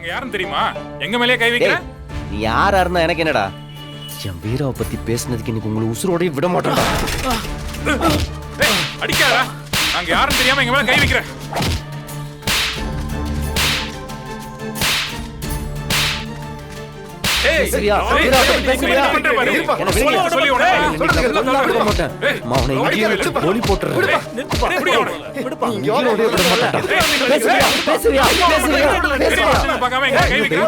நாங்க யாரும் தெரியுமா? எங்க மேலயே கை வைக்கிற? நீ யாரா இருந்தா எனக்கு என்னடா? என் வீராவை பத்தி பேசுனதுக்கு இன்னைக்கு உங்களை உசுரோடய விட மாட்டேன்டா. அடிக்காதா? நாங்க யாரும் தெரியாம எங்க மேல கை வைக்கிற? சரியா? வீரா பேசுறியா? என்ன சொல்லி மாவனை இங்கே வச்சு கோலி போட்டுறேன். பேசுறியா? பார்க்காம எங்க கை வைக்கிற?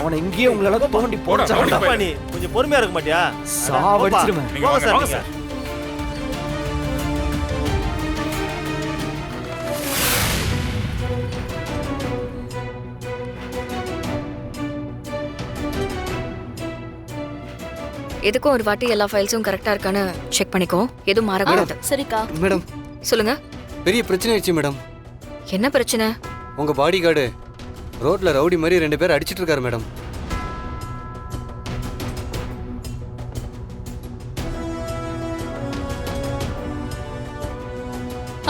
அவனை இங்கேயே உங்களால தோண்டி போட கொஞ்சம் பொறுமையா இருக்க மாட்டியா? சாவடிச்சிருவேன். எதுக்கும் ஒரு வாட்டி எல்லா ஃபைல்ஸும் கரெக்டா இருக்கான்னு செக் பண்ணிக்கோ. எதுவும் மாறக்கூடாது. சரிக்கா. மேடம் சொல்லுங்க. பெரிய பிரச்சனை ஆயிடுச்சு மேடம். என்ன பிரச்சனை? உங்க பாடி கார்டு ரோட்ல ரவுடி மாதிரி 2 பேர் அடிச்சிட்டு இருக்காரு மேடம்.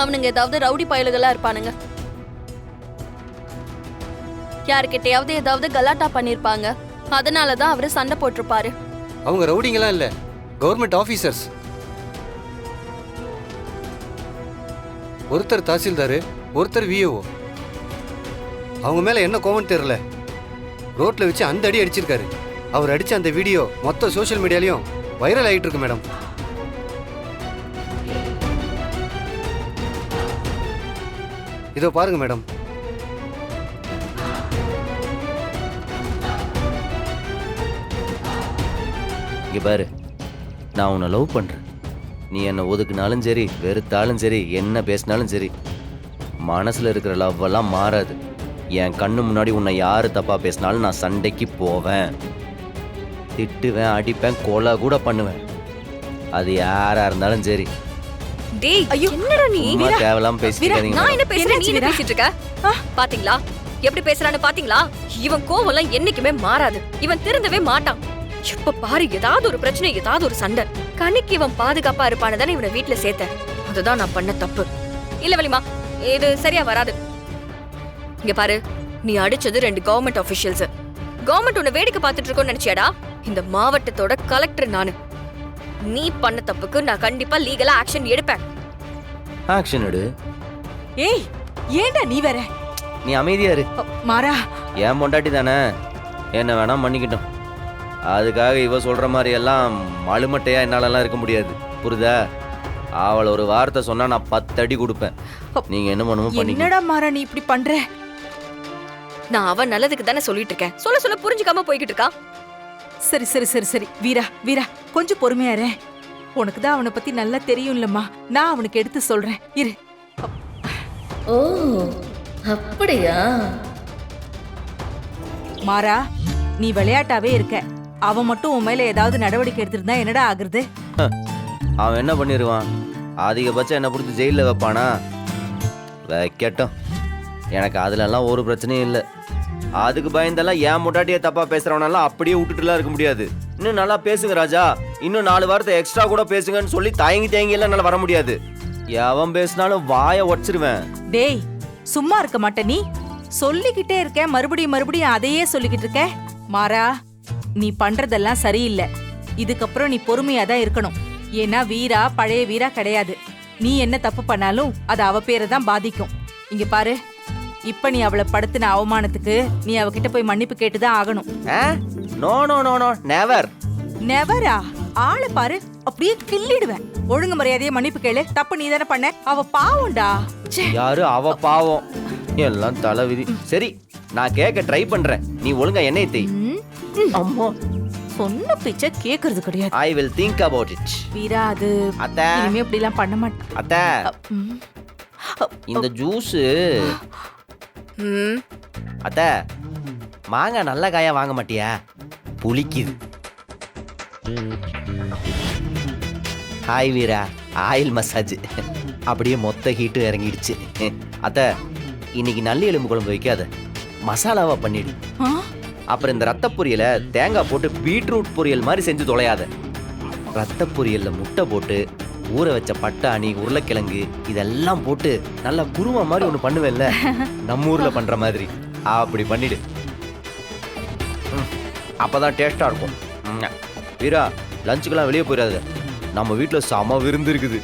அவனுங்க ஏதாவது ரவுடி பயலுகளா இருப்பானுங்க. யாருக்கிட்டையாவது ஏதாவது கலாட்டா பண்ணிருப்பாங்க. அதனாலதான் அவரு சண்டை போட்டிருப்பாரு. அவங்க ரவுடிங்கெல்லாம் இல்ல, கவர்மெண்ட் ஆபீசர்ஸ். ஒருத்தர் தாசில்தாரு, ஒருத்தர் விஏஓ. அவங்க மேல என்ன கோவம் தெரியல, ரோட்ல வச்சு அந்த அடி அடிச்சிருக்காரு. அவர் அடிச்ச அந்த வீடியோ மொத்த சோஷியல் மீடியாலையும் வைரல் ஆயிட்டு இருக்கு மேடம். இதோ பாருங்க மேடம். இங்க பாரு, நான் உன்னை லவ் பண்றேன். நீ என்னை ஒதுக்குனாலும் சரி, வெறுத்தாலும் சரி, என்ன பேசினாலும் சரி, மனசுல இருக்கிற லவ் எல்லாம் மாறாது. என் கண்ணு முன்னாடி உன்னை யாரு தப்பா பேசினாலும் நான் சண்டைக்கு போவேன், திட்டுவேன், அடிப்பேன், கொலை கூட பண்ணுவேன். அது யாரா இருந்தாலும் சரி. டேய், என்னடா நீ? தேவலாம் பேசிக்காதீங்க. நான் என்ன பேசுறேன், நீ என்ன பேசிட்டு இருக்க? பாத்தீங்களா எப்படி பேசுறான்னு? பாத்தீங்களா? இவன் கோவம்லாம் என்னைக்குமே மாறாது. இவன் திருந்தவே மாட்டான். இப்ப பாரு, ஏதாவது ஒரு பிரச்சனை, ஏதாவது ஒரு சண்டை. கண்ணுக்கு இவன் பாதுகாப்பா இருப்பானு தானே இவனை வீட்டுல சேர்த்தேன். அதுதான் நான் பண்ண தப்பு. இல்ல வலிமா, இது சரியா வராது. இங்க பாரு, நீ அடிச்சது 2 கவர்மெண்ட் ஆபீஷியல்ஸ். கவர்மெண்ட் உன்னை வேடிக்கை பார்த்துட்டு இருக்கோன்னு நினைச்சியாடா? இந்த மாவட்டத்தோட கலெக்டர் நானு. நீ பண்ண தப்புக்கு நான் கண்டிப்பா லீகலா ஆக்ஷன் எடுப்பேன். ஆக்ஷன் எடு. ஏய், ஏண்டா நீ வேற? நீ அமைதியா இரு. மாறா, என் பொண்டாட்டி தானே, என்ன வேணா மன்னிக்கிட்டோம். அதுக்காக இவ சொல்ற மாதிரி எல்லாம் மழுமட்டையா என்னாலலாம் இருக்க முடியாது, புரியுதா? அவளை ஒரு வார்த்தை சொன்னா நான் 10 அடி கொடுப்பேன். நீங்க என்ன பண்ணுமோ பண்ணி. என்னடா மாறா நீ இப்படி பண்ற? நான் அவன் நல்லதுக்கு தானே சொல்லிட்டு இருக்கேன். சொல்ல சொல்ல புரிஞ்சுக்காம போய்கிட்டு இருக்கா. சரி சரி சரி சரி வீரா, வீரா கொஞ்சம் பொறுமையா இரு. உனக்கு தான் அவனை பத்தி நல்லா தெரியும்லம்மா. நான் அவனுக்கு எடுத்து சொல்றேன், இரு. ஓ, அப்படியா? மாறா, நீ விளையாட்டாவே இருக்க. அவன் மட்டும் உன் மேல ஏதாவது நடவடிக்கை எடுத்திருந்தா என்னடா ஆகுறது? அவன் என்ன பண்ணிடுவான்? அதிகபட்சம் என்ன பிடிச்சி ஜெயிலில் வைப்பானா? வைக்கட்டும், எனக்கு அதுலலாம் ஒரு பிரச்சனையும் இல்லை. அதுக்கு பயந்தெல்லாம் என் முட்டாட்டியே தப்பா பேசுறவனெல்லாம் அப்படியே விட்டுட்டுலாம் இருக்க முடியாது. இன்னும் நல்லா பேசுங்க ராஜா, இன்னும் 4 வார்த்தை எக்ஸ்ட்ரா கூட பேசுங்கன்னு சொல்லி தயங்கி எல்லாம் என்னால வர முடியாது. எவன் பேசினாலும் வாயை உடச்சிருவேன். டேய், சும்மா இருக்க மாட்ட நீ? சொல்லிக்கிட்டே இருக்க, மறுபடியும் மறுபடியும் அதையே சொல்லிக்கிட்டு இருக்க. மாறா, நீ பண்றதெல்லாம் சரியில்லை. இதுக்கப்புறம் நீ பொறுமையா தான் இருக்கணும். ஏன்னா வீரா பழைய வீரா கிடையாது. நீ என்ன தப்பு பண்ணாலும் அது அவ பேரை தான் பாதிக்கும். இங்க பாரு, இப்ப நீ அவளை படுத்தின அவமானத்துக்கு நீ அவகிட்ட போய் மன்னிப்பு கேட்டுதான் ஆகணும். No no no no, never. நெவரா? ஆளை பாரு, அப்படியே கிள்ளிடுவேன். ஒழுங்கு மரியாதையே மன்னிப்பு கேளு. தப்பு நீ தானே பண்ண. அவ பாவம்டா. யாரு அவ பாவம்? எல்லாம் தலைவிதி. சரி, நான் கேட்க ட்ரை பண்றேன். நீ ஒழுங்கா என்னை தேய். அம்மா, சொன்ன பேச்ச கேக்குறது கிடையாது. I will think about it. Veera, அது அத்தை, இனிமே இப்படி எல்லாம் பண்ண மாட்டேன். அத்தை, இந்த ஜூஸ். அத்தை, மாங்காய் நல்ல காயா வாங்க மாட்டியா? புளிக்குது. ஹாய் வீரா, ஆயில் மசாஜ். அப்படியே மொத்த ஹீட்டும் இறங்கிடுச்சு. அத்தை, இன்னைக்கு நல்லி எலும்பு குழம்பு வைக்காத, மசாலாவா பண்ணிடு. அப்புறம் இந்த ரத்த பொரியலை தேங்காய் போட்டு பீட்ரூட் பொரியல் மாதிரி செஞ்சு தொலையாத. ரத்த பொரியல்ல முட்டை போட்டு ஊற வச்ச பட்டாணி உருளைக்கிழங்கு இதெல்லாம் போட்டு நல்லா குருமா மாதிரி ஒன்று பண்ணுவேன்ல, நம்ம ஊர்ல பண்ற மாதிரி அப்படி பண்ணிடு. அப்பதான் டேஸ்டா இருக்கும். வீரா, லஞ்சுக்கெல்லாம் வெளியே போயிடாது, நம்ம வீட்டுல செம விருந்து இருக்குது.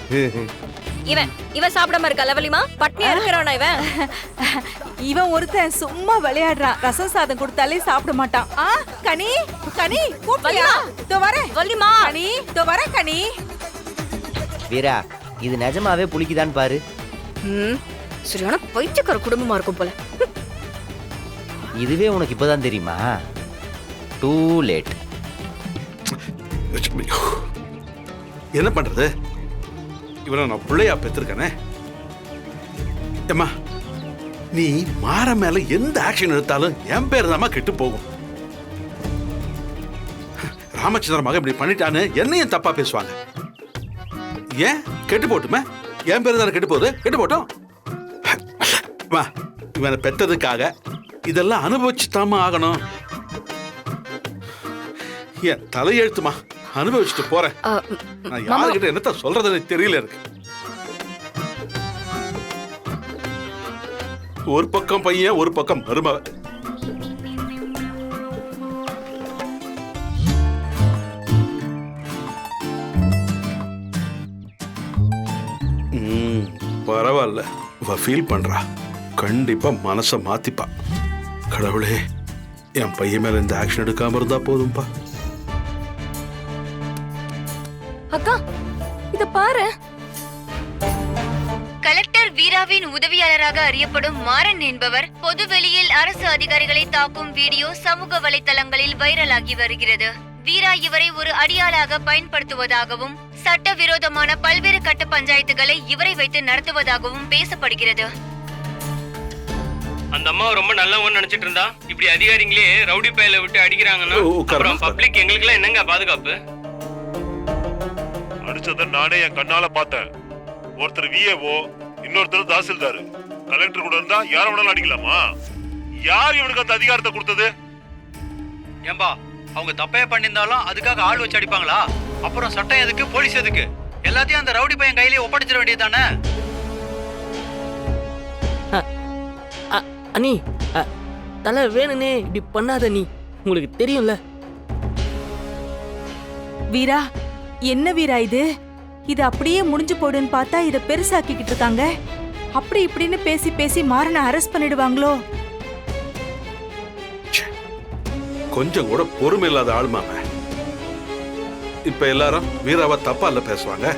இவன் சாப்பிடாம இருக்கா லவலிமா? பட்னியா இருக்கிறவனா இவன்? இவன் ஒருத்தன் சும்மா விளையாடுறான். ரசம் சாதம் கொடுத்தாலே சாப்பிட மாட்டான். கனி கனி கூப்பிட்டியா? இதோ வரேன் வள்ளிமா. கனி, இதோ வரேன் கனி. வீரா, இது நிஜமாவே புளிக்குதான்னு பாரு. சரியான பைத்தியக்கார குடும்பமா இருக்கும் போல. இதுவே உனக்கு இப்பதான் தெரியுமா? Too late. என்ன பண்றது? இவனை நான் பிள்ளையா பெற்றிருக்கேனே. ஏம்மா, நீ மாற மேல எந்த ஆக்ஷன் எடுத்தாலும் என் பேர் தாமா கெட்டு போகும். ராமச்சந்திர மகன் இப்படி பண்ணிட்டான்னு என்னையும் தப்பா பேசுவாங்க. ஏன் கெட்டு போட்டுமே? என் பேர் தானே கெட்டு போகுது, கெட்டு போட்டோம். இவனை பெற்றதுக்காக இதெல்லாம் அனுபவிச்சுதாமா ஆகணும். ஏன் தலையெழுத்துமா, அனுபவிச்சுட்டு போறேன். நான் யாருக்கிட்ட என்னத்த சொல்றதுன்னு தெரியல எனக்கு. ஒரு பக்கம் பையன், ஒரு பக்கம் மருமக. பரவாயில்ல, ஃபீல் பண்றா. கண்டிப்பா மனசை மாத்திப்பா. கடவுளே, என் பையன் மேல இந்த ஆக்ஷன் எடுக்காம இருந்தா போதும்பா. அக்கா, இத பாரு. கலெக்டர் வீராவின் உதவியாளராக அறியப்படும் மாறன் என்பவர் பொதுவெளியில் அரசு அதிகாரிகளை தாக்கும் வீடியோ சமூக வலைதளங்களில் வைரலாகி வருகிறது. வீரா இவரை ஒரு அடியாளாக பயன்படுத்துவதாகவும் சட்டவிரோதமான பல்வேறு கட்ட பஞ்சாயத்துகளை இவரை வைத்து நடத்துவதாகவும் பேசப்படுகிறது. அந்த அம்மா ரொம்ப நல்லவங்க நினைச்சிட்டு இருந்தா இப்படி அதிகாரிங்களே ரவுடி பையில விட்டு அடிக்கிறாங்கன்னா அப்புறம் பப்ளிக் எங்களுக்கு எல்லாம் என்னங்க பாதுகாப்பு? அடிச்சத நானே என் கண்ணால பார்த்தேன். ஒருத்தர் விஏஓ, இன்னொருத்தர் தாசில்தார். கலெக்டர் கூட இருந்தா யார வேணாலும் அடிக்கலாமா? யார் இவனுக்கு அந்த அதிகாரத்தை கொடுத்தது? ஏம்பா, அவங்க தப்பே பண்ணிருந்தாலும் அதுக்காக ஆள் வச்சு அடிப்பாங்களா? அப்புறம் சட்டம் எதுக்கு, போலீஸ் எதுக்கு? எல்லாத்தையும் அந்த ரவுடி பையன் கையிலேயே ஒப்படைச்சிட வேண்டியதானே? அண்ணி, தலை வேணுனே இப்படி பண்ணாத நீ, உங்களுக்கு தெரியும்ல. வீரா, என்ன வீரா இது? இது அப்படியே முடிஞ்சு போடுன்னு பார்த்தா இத பெருசாக்கிக்கிட்டு இருக்காங்க. அப்படி இப்படின்னு பேசி பேசி மாறனை அரெஸ்ட் பண்ணிடுவாங்களோ? கொஞ்சம் கூட பொறுமை இல்லாத ஆளுமாம. இப்ப எல்லாரும் வீராவை தப்பா இல்ல பேசுவாங்க.